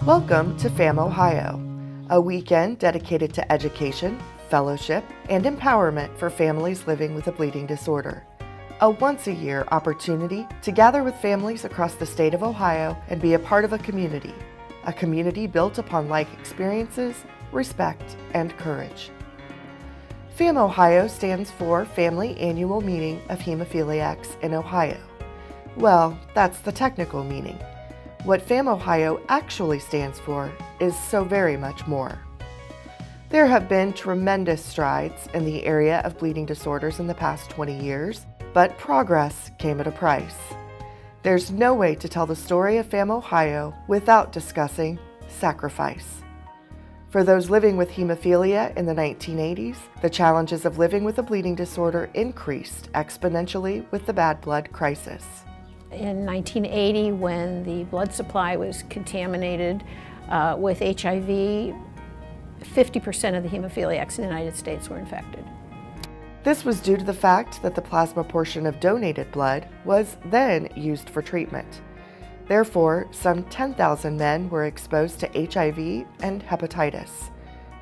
Welcome to FAMOHIO, a weekend dedicated to education, fellowship, and empowerment for families living with a bleeding disorder. A once-a-year opportunity to gather with families across the state of Ohio and be a part of a community built upon like experiences, respect, and courage. FAMOHIO stands for Family Annual Meeting of Hemophiliacs in Ohio. Well, that's the technical meaning. What FAMOHIO actually stands for is so very much more. There have been tremendous strides in the area of bleeding disorders in the past 20 years, but progress came at a price. There's no way to tell the story of FAMOHIO without discussing sacrifice. For those living with hemophilia in the 1980s, the challenges of living with a bleeding disorder increased exponentially with the bad blood crisis. In 1980, when the blood supply was contaminated with HIV, 50% of the hemophiliacs in the United States were infected. This was due to the fact that the plasma portion of donated blood was then used for treatment. Therefore, some 10,000 men were exposed to HIV and hepatitis,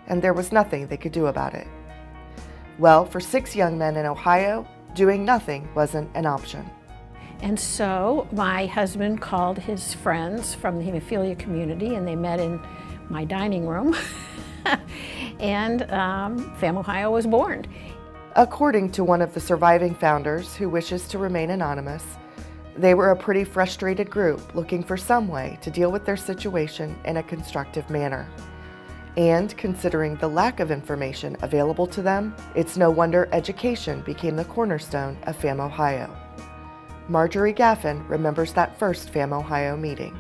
and there was nothing they could do about it. Well, for 6 young men in Ohio, doing nothing wasn't an option. And so my husband called his friends from the hemophilia community, and they met in my dining room, and FAMOHIO was born. According to one of the surviving founders who wishes to remain anonymous, they were a pretty frustrated group looking for some way to deal with their situation in a constructive manner. And considering the lack of information available to them, it's no wonder education became the cornerstone of FAMOHIO. Marjorie Gaffin remembers that first FAMOHIO meeting.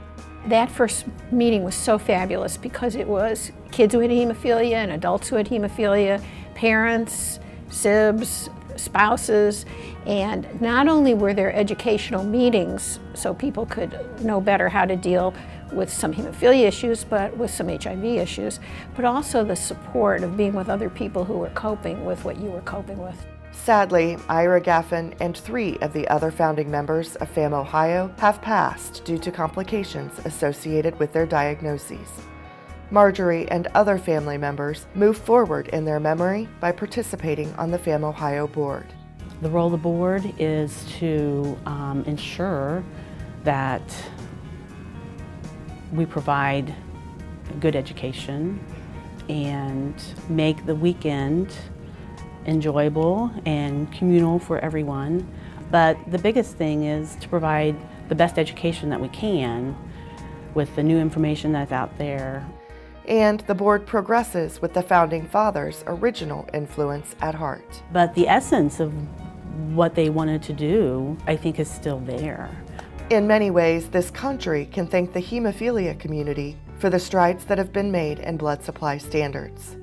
That first meeting was so fabulous because it was kids who had hemophilia and adults who had hemophilia, parents, sibs, spouses, and not only were there educational meetings so people could know better how to deal with some hemophilia issues, but with some HIV issues, but also the support of being with other people who were coping with what you were coping with. Sadly, Ira Gaffin and 3 of the other founding members of FAMOHIO have passed due to complications associated with their diagnoses. Marjorie and other family members move forward in their memory by participating on the FAMOHIO board. The role of the board is to ensure that we provide good education and make the weekend enjoyable and communal for everyone. But the biggest thing is to provide the best education that we can with the new information that's out there. And the board progresses with the founding fathers' original influence at heart. But the essence of what they wanted to do, I think, is still there. In many ways, this country can thank the hemophilia community for the strides that have been made in blood supply standards.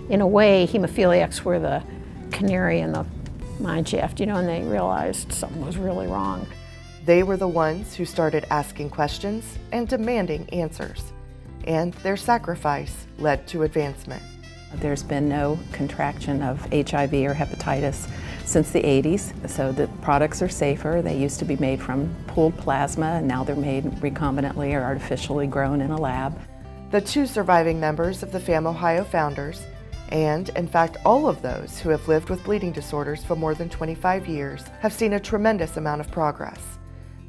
In a way, hemophiliacs were the canary in the mine shaft, and they realized something was really wrong. They were the ones who started asking questions and demanding answers, and their sacrifice led to advancement. There's been no contraction of HIV or hepatitis since the 80s, so the products are safer. They used to be made from pooled plasma, and now they're made recombinantly or artificially grown in a lab. The 2 surviving members of the FAMOHIO founders, and in fact all of those who have lived with bleeding disorders for more than 25 years, have seen a tremendous amount of progress,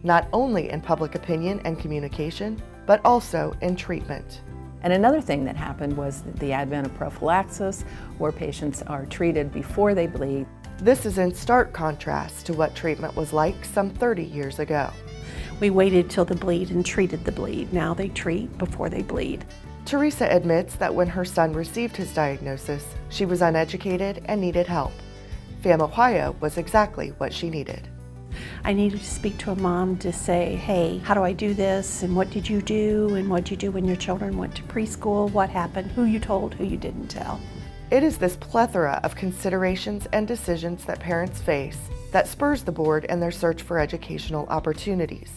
not only in public opinion and communication, but also in treatment. And another thing that happened was the advent of prophylaxis, where patients are treated before they bleed. This is in stark contrast to what treatment was like some 30 years ago. We waited till the bleed and treated the bleed. Now they treat before they bleed. Teresa admits that when her son received his diagnosis, she was uneducated and needed help. FAMOHIO was exactly what she needed. I needed to speak to a mom to say, hey, how do I do this? And what did you do? And what did you do when your children went to preschool? What happened? Who you told, who you didn't tell? It is this plethora of considerations and decisions that parents face that spurs the board in their search for educational opportunities.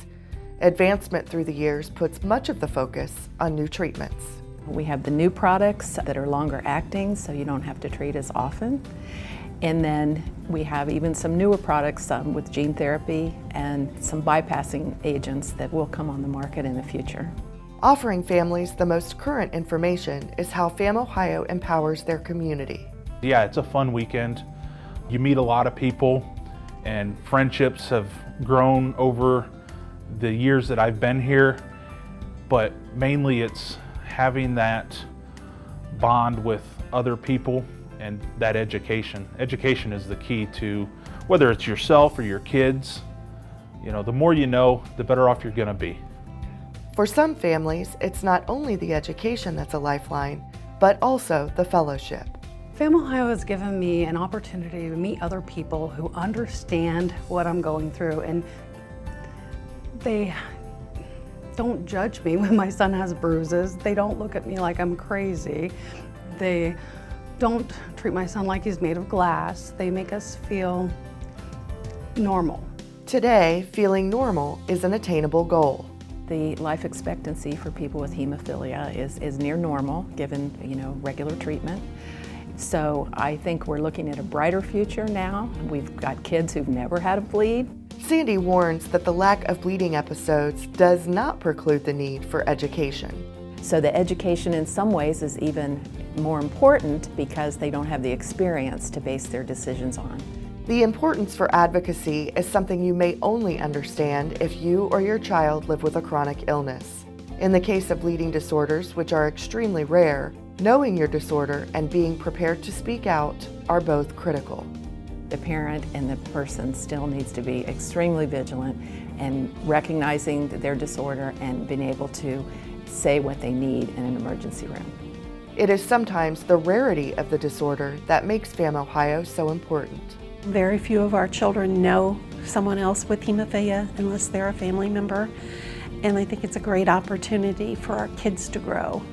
Advancement through the years puts much of the focus on new treatments. We have the new products that are longer acting, so you don't have to treat as often. And then we have even some newer products with gene therapy and some bypassing agents that will come on the market in the future. Offering families the most current information is how FAMOHIO empowers their community. Yeah, it's a fun weekend. You meet a lot of people, and friendships have grown over the years that I've been here, but mainly it's having that bond with other people and that education. Education is the key to whether it's yourself or your kids. You know, the more you know, the better off you're gonna be. For some families, it's not only the education that's a lifeline, but also the fellowship. FAMOHIO has given me an opportunity to meet other people who understand what I'm going through, and they don't judge me when my son has bruises. They don't look at me like I'm crazy. They don't treat my son like he's made of glass. They make us feel normal. Today, feeling normal is an attainable goal. The life expectancy for people with hemophilia is near normal, given regular treatment. So I think we're looking at a brighter future now. We've got kids who've never had a bleed. Sandy warns that the lack of bleeding episodes does not preclude the need for education. So the education in some ways is even more important because they don't have the experience to base their decisions on. The importance for advocacy is something you may only understand if you or your child live with a chronic illness. In the case of bleeding disorders, which are extremely rare, knowing your disorder and being prepared to speak out are both critical. The parent and the person still needs to be extremely vigilant and recognizing their disorder and being able to say what they need in an emergency room. It is sometimes the rarity of the disorder that makes FAMOHIO so important. Very few of our children know someone else with hemophilia unless they're a family member, and I think it's a great opportunity for our kids to grow.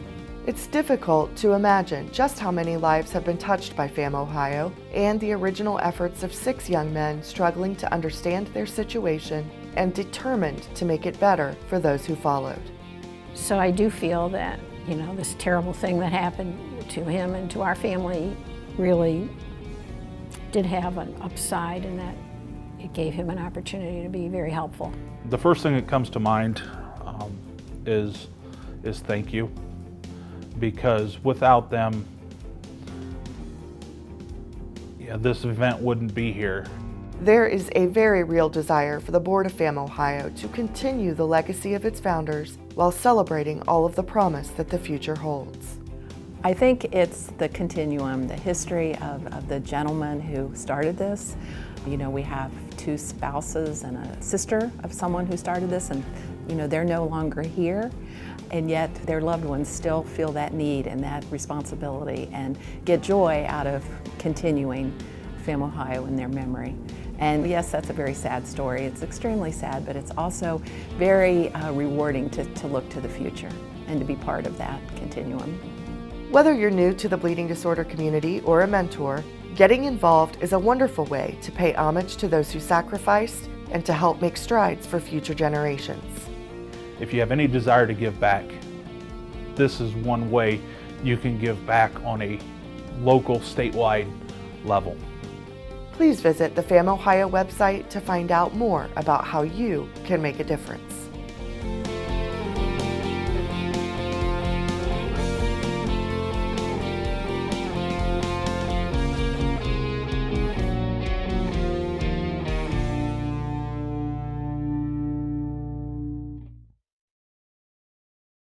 It's difficult to imagine just how many lives have been touched by FAMOHIO and the original efforts of 6 young men struggling to understand their situation and determined to make it better for those who followed. So I do feel that, this terrible thing that happened to him and to our family really did have an upside, and that it gave him an opportunity to be very helpful. The first thing that comes to mind is thank you, because without them, this event wouldn't be here. There is a very real desire for the Board of FAMOHIO to continue the legacy of its founders while celebrating all of the promise that the future holds. I think it's the continuum, the history of the gentleman who started this. We have 2 spouses and a sister of someone who started this, and they're no longer here, and yet their loved ones still feel that need and that responsibility and get joy out of continuing FAMOHIO in their memory. And yes, that's a very sad story. It's extremely sad, but it's also very rewarding to look to the future and to be part of that continuum. Whether you're new to the bleeding disorder community or a mentor, getting involved is a wonderful way to pay homage to those who sacrificed and to help make strides for future generations. If you have any desire to give back, this is one way you can give back on a local, statewide level. Please visit the FAMOHIO website to find out more about how you can make a difference.